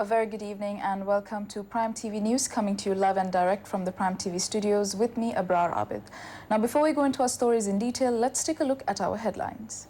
A very good evening and welcome to Prime TV News, coming to you live and direct from the Prime TV studios with me, Abrar Abid. Now, before we go into our stories in detail, let's take a look at our headlines.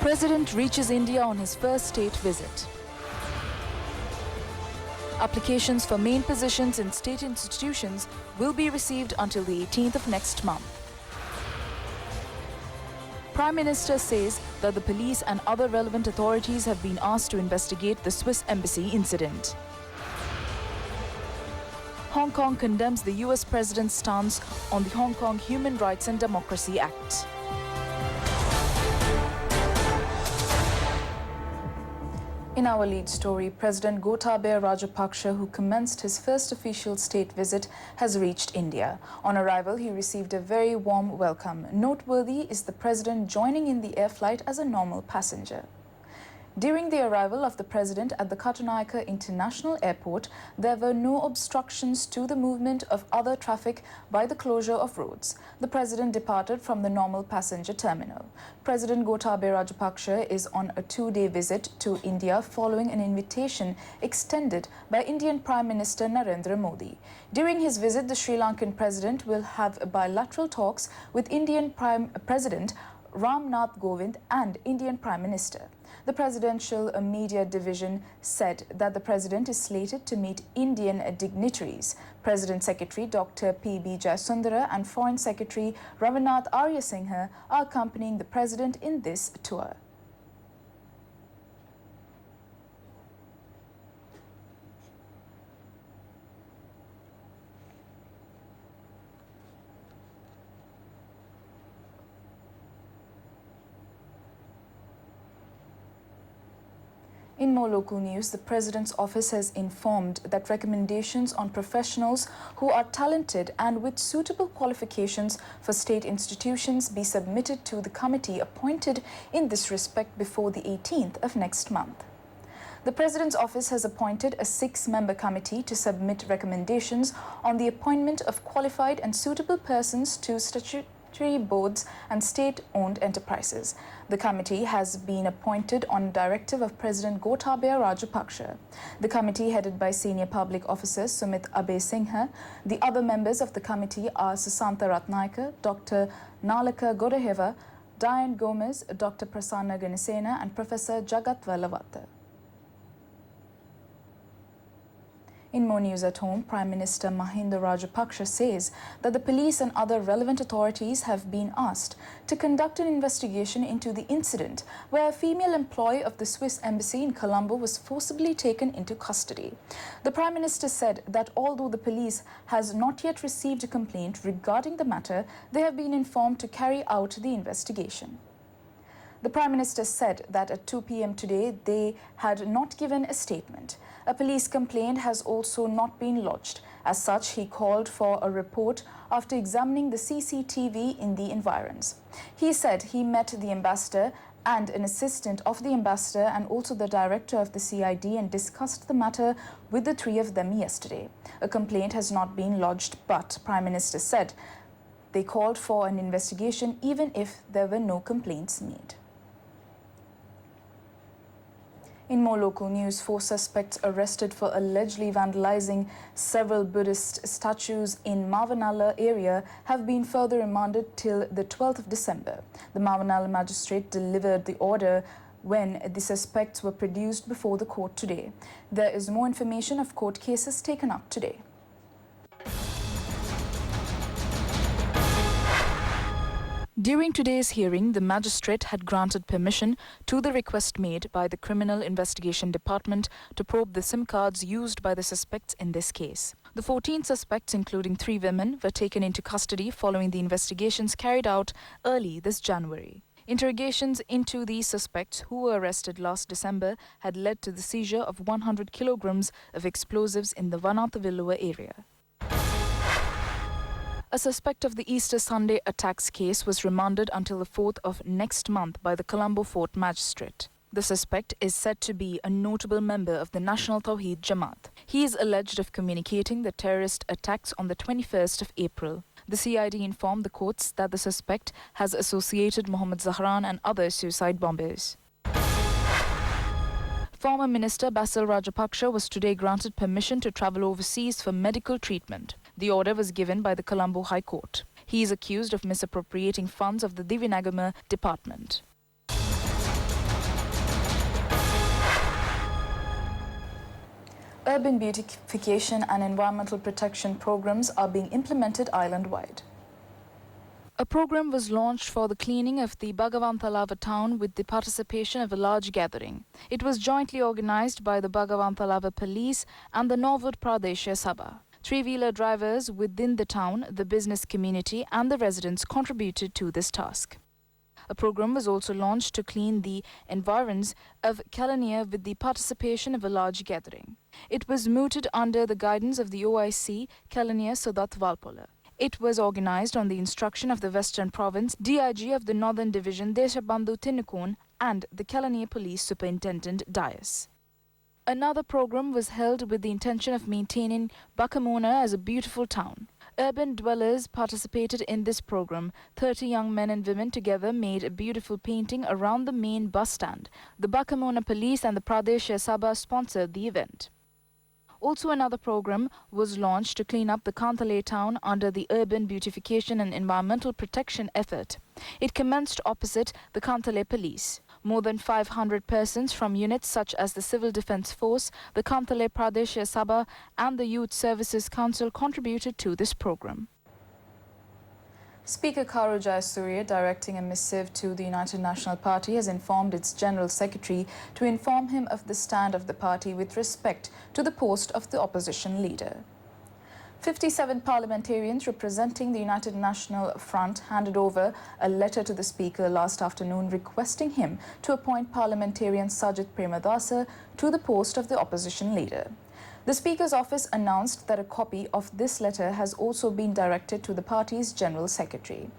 President reaches India on his first state visit. Applications for main positions in state institutions will be received until the 18th of next month. Prime Minister says that the police and other relevant authorities have been asked to investigate the Swiss embassy incident. Hong Kong condemns the US President's stance on the Hong Kong Human Rights and Democracy Act. In our lead story, President Gotabaya Rajapaksa, who commenced his first official state visit, has reached India. On arrival, he received a very warm welcome. Noteworthy is the president joining in the air flight as a normal passenger. During the arrival of the president at the Katunayake International Airport, there were no obstructions to the movement of other traffic by the closure of roads. The president departed from the normal passenger terminal. President Gotabaya Rajapaksa is on a two-day visit to India following an invitation extended by Indian Prime Minister Narendra Modi. During his visit, the Sri Lankan president will have bilateral talks with Indian President Ram Nath Kovind and Indian Prime Minister. The presidential media division said that the president is slated to meet Indian dignitaries. President Secretary Dr. P.B. Jayasundara and Foreign Secretary Ravinath Aryasinghe are accompanying the president in this tour. In more local news, the President's office has informed that recommendations on professionals who are talented and with suitable qualifications for state institutions be submitted to the committee appointed in this respect before the 18th of next month. The President's office has appointed a 6-member committee to submit recommendations on the appointment of qualified and suitable persons to statutory boards and state-owned enterprises. The committee has been appointed on directive of President Gotabaya Rajapaksa. The committee, headed by senior public officer Sumit Abe Singha. The other members of the committee are Susantha Ratnayaka, Dr. Nalaka Godaheva, Diane Gomez, Dr. Prasanna Ganesena and Professor Jagat Valavatta. In more news at home, Prime Minister Mahinda Rajapaksa says that the police and other relevant authorities have been asked to conduct an investigation into the incident where a female employee of the Swiss embassy in Colombo was forcibly taken into custody. The Prime Minister said that although the police has not yet received a complaint regarding the matter, they have been informed to carry out the investigation. The Prime Minister said that at 2 p.m. today, they had not given a statement. A police complaint has also not been lodged. As such, he called for a report after examining the CCTV in the environs. He said he met the ambassador and an assistant of the ambassador and also the director of the CID and discussed the matter with the three of them yesterday. A complaint has not been lodged, but Prime Minister said they called for an investigation even if there were no complaints made. In more local news, 4 suspects arrested for allegedly vandalizing several Buddhist statues in Mavanala area have been further remanded till the 12th of December. The Mavanala magistrate delivered the order when the suspects were produced before the court today. There is more information of court cases taken up today. During today's hearing, the magistrate had granted permission to the request made by the Criminal Investigation Department to probe the SIM cards used by the suspects in this case. The 14 suspects, including 3 women, were taken into custody following the investigations carried out early this January. Interrogations into these suspects, who were arrested last December, had led to the seizure of 100 kilograms of explosives in the Vanathavilluva area. A suspect of the Easter Sunday attacks case was remanded until the 4th of next month by the Colombo Fort Magistrate. The suspect is said to be a notable member of the National Tawheed Jamaat. He is alleged of communicating the terrorist attacks on the 21st of April. The CID informed the courts that the suspect has associated Mohammad Zahran and other suicide bombers. Former Minister Basil Rajapaksa was today granted permission to travel overseas for medical treatment. The order was given by the Colombo High Court. He is accused of misappropriating funds of the Divinagama department. Urban beautification and environmental protection programs are being implemented island-wide. A program was launched for the cleaning of the Bhagavantalava town with the participation of a large gathering. It was jointly organized by the Bhagavantalava police and the Novod Pradesh Sabha. Three-wheeler drivers within the town, the business community and the residents contributed to this task. A program was also launched to clean the environs of Kalaniya with the participation of a large gathering. It was mooted under the guidance of the OIC Kalaniya Sudat Valpola. It was organized on the instruction of the Western Province, DIG of the Northern Division Deshabandhu Tinnukon and the Kalaniya Police Superintendent Dias. Another program was held with the intention of maintaining Bakamona as a beautiful town. Urban dwellers participated in this program. 30 young men and women together made a beautiful painting around the main bus stand. The Bakamona Police and the Pradesh Sabha sponsored the event. Also, another program was launched to clean up the Kantale town under the urban beautification and environmental protection effort. It commenced opposite the Kantale police. More than 500 persons from units such as the Civil Defence Force, the Kantale Pradesh Sabha and the Youth Services Council contributed to this program. Speaker Karu Jayasuriya, directing a missive to the United National Party, has informed its General Secretary to inform him of the stand of the party with respect to the post of the opposition leader. 57 parliamentarians representing the United National Front handed over a letter to the Speaker last afternoon requesting him to appoint parliamentarian Sajid Premadasa to the post of the opposition leader. The Speaker's office announced that a copy of this letter has also been directed to the party's General Secretary.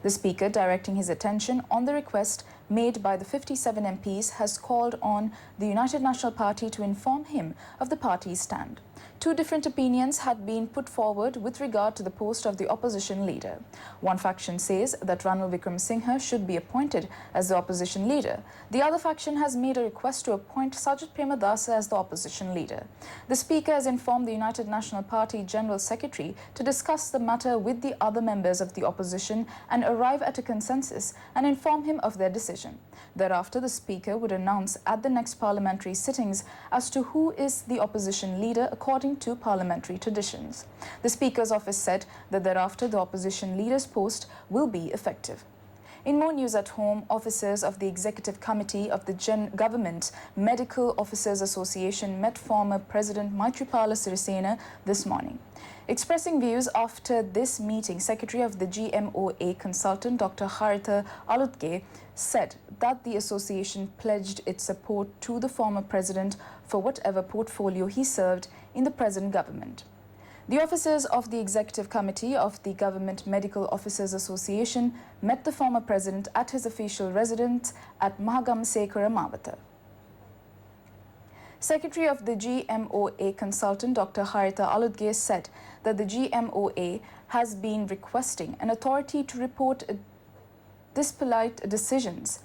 The Speaker, directing his attention on the request made by the 57 MPs, has called on the United National Party to inform him of the party's stand. Two different opinions had been put forward with regard to the post of the opposition leader. One faction says that Ranil Wickremesinghe should be appointed as the opposition leader. The other faction has made a request to appoint Sajid Premadasa as the opposition leader. The Speaker has informed the United National Party General Secretary to discuss the matter with the other members of the opposition and arrive at a consensus and inform him of their decision. Thereafter, the Speaker would announce at the next parliamentary sittings as to who is the opposition leader according to parliamentary traditions. The Speaker's office said that thereafter the opposition leader's post will be effective. In more news at home, officers of the Executive Committee of the Government Medical Officers Association met former President Maithripala Sirisena this morning. Expressing views after this meeting, Secretary of the GMOA consultant Dr. Haritha Alutge said that the association pledged its support to the former president for whatever portfolio he served in the present government. The officers of the Executive Committee of the Government Medical Officers Association met the former president at his official residence at Mahagamasekara Mavata. Secretary of the GMOA consultant Dr. Haritha Alutge said that the GMOA has been requesting an authority to report despotic decisions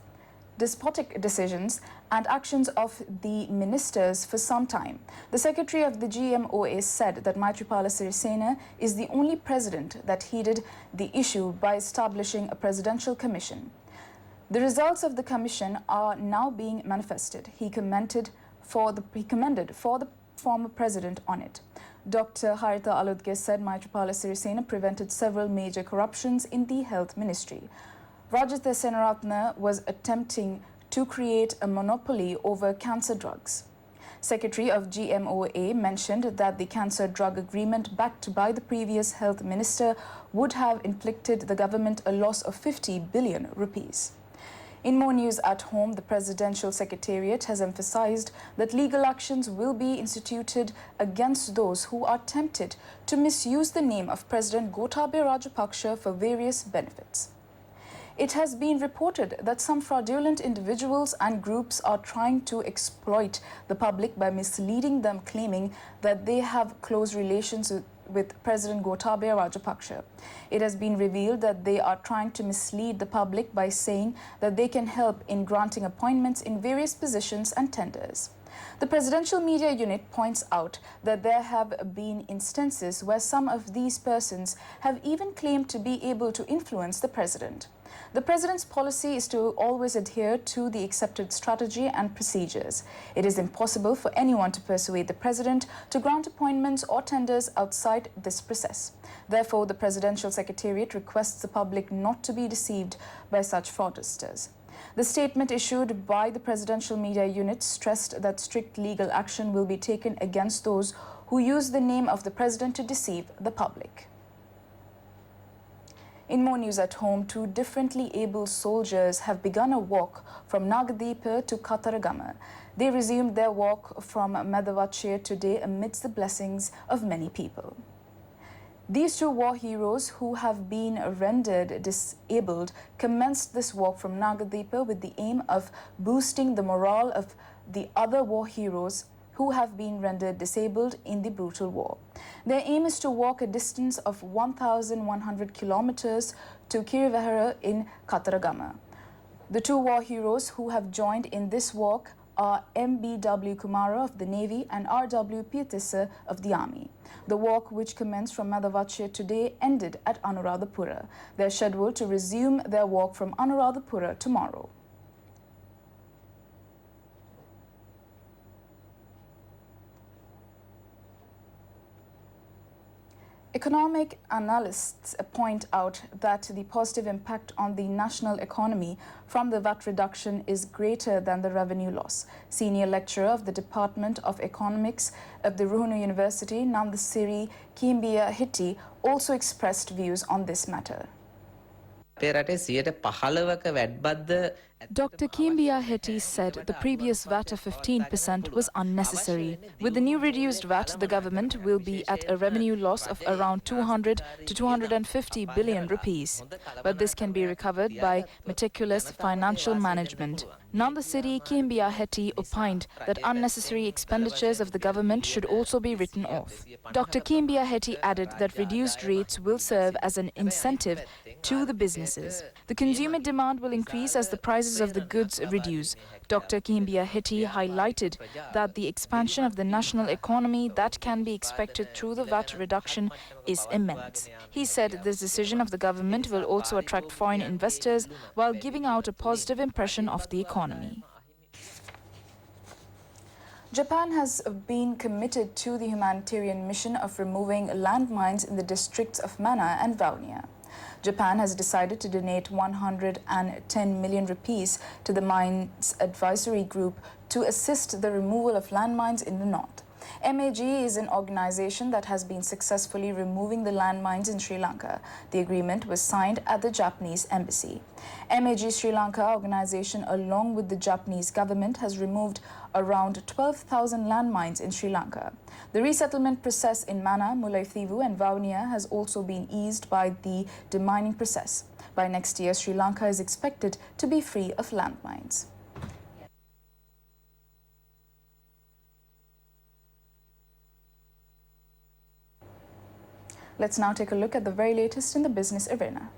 and actions of the ministers for some time. The Secretary of the GMOA said that Maithripala Sirisena is the only president that heeded the issue by establishing a presidential commission. The results of the commission are now being manifested. He commended for the former president on it. Dr. Haritha Alutge said Maithripala Sirisena prevented several major corruptions in the health ministry. Rajitha Senaratne was attempting to create a monopoly over cancer drugs. Secretary of GMOA mentioned that the cancer drug agreement backed by the previous health minister would have inflicted the government a loss of 50 billion rupees. In more news at home, the Presidential Secretariat has emphasized that legal actions will be instituted against those who are tempted to misuse the name of President Gotabaya Rajapaksa for various benefits. It has been reported that some fraudulent individuals and groups are trying to exploit the public by misleading them, claiming that they have close relations with President Gotabaya Rajapaksa. It has been revealed that they are trying to mislead the public by saying that they can help in granting appointments in various positions and tenders. The Presidential Media Unit points out that there have been instances where some of these persons have even claimed to be able to influence the president. The president's policy is to always adhere to the accepted strategy and procedures. It is impossible for anyone to persuade the president to grant appointments or tenders outside this process. Therefore, the Presidential Secretariat requests the public not to be deceived by such fraudsters. The statement issued by the Presidential Media Unit stressed that strict legal action will be taken against those who use the name of the president to deceive the public. In more news at home, two differently able soldiers have begun a walk from Nagadeepa to Katharagama. They resumed their walk from Medavache today amidst the blessings of many people. These two war heroes who have been rendered disabled commenced this walk from Nagadeepa with the aim of boosting the morale of the other war heroes who have been rendered disabled in the brutal war. Their aim is to walk a distance of 1,100 kilometers to Kirivehara in Katharagama. The two war heroes who have joined in this walk are M.B.W. Kumara of the Navy and R.W. Piatissa of the Army. The walk, which commenced from Medavache today, ended at Anuradhapura. They are scheduled to resume their walk from Anuradhapura tomorrow. Economic analysts point out that the positive impact on the national economy from the VAT reduction is greater than the revenue loss. Senior lecturer of the Department of Economics of the Ruhunu University, Nandasiri Kimbia Hitti, also expressed views on this matter. Dr. Kimbia Hetty said the previous VAT of 15% was unnecessary. With the new reduced VAT, the government will be at a revenue loss of around 200 to 250 billion rupees. But this can be recovered by meticulous financial management. Nandasiri Kimbia Hetty opined that unnecessary expenditures of the government should also be written off. Dr. Kimbia Hetty added that reduced rates will serve as an incentive to the businesses. The consumer demand will increase as the prices of the goods reduce. Dr. Kimbia Hetty highlighted that the expansion of the national economy that can be expected through the VAT reduction is immense. He said this decision of the government will also attract foreign investors while giving out a positive impression of the economy. Japan has been committed to the humanitarian mission of removing landmines in the districts of Mana and Vaunia. Japan has decided to donate 110 million rupees to the Mines Advisory Group to assist the removal of landmines in the north. MAG is an organization that has been successfully removing the landmines in Sri Lanka. The agreement was signed at the Japanese embassy. MAG Sri Lanka organization, along with the Japanese government, has removed around 12,000 landmines in Sri Lanka. The resettlement process in Mana, Mullaitivu and Vaunia has also been eased by the demining process. By next year, Sri Lanka is expected to be free of landmines. Let's now take a look at the very latest in the business arena.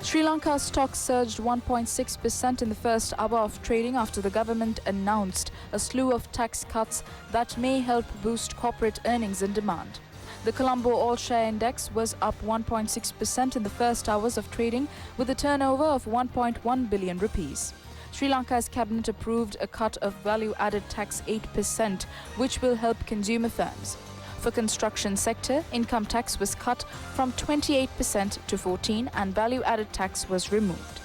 Sri Lanka's stocks surged 1.6% in the first hour of trading after the government announced a slew of tax cuts that may help boost corporate earnings and demand. The Colombo All-Share Index was up 1.6% in the first hours of trading with a turnover of 1.1 billion rupees. Sri Lanka's cabinet approved a cut of value-added tax 8%, which will help consumer firms. For construction sector, income tax was cut from 28% to 14% and value-added tax was removed.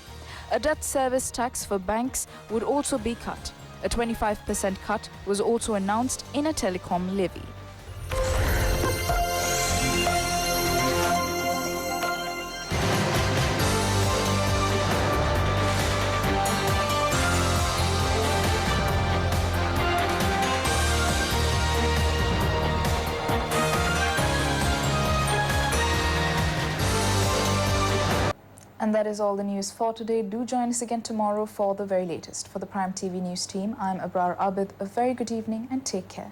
A debt service tax for banks would also be cut. A 25% cut was also announced in a telecom levy. And that is all the news for today. Do join us again tomorrow for the very latest. For the Prime TV News team, I'm Abrar Abid. A very good evening and take care.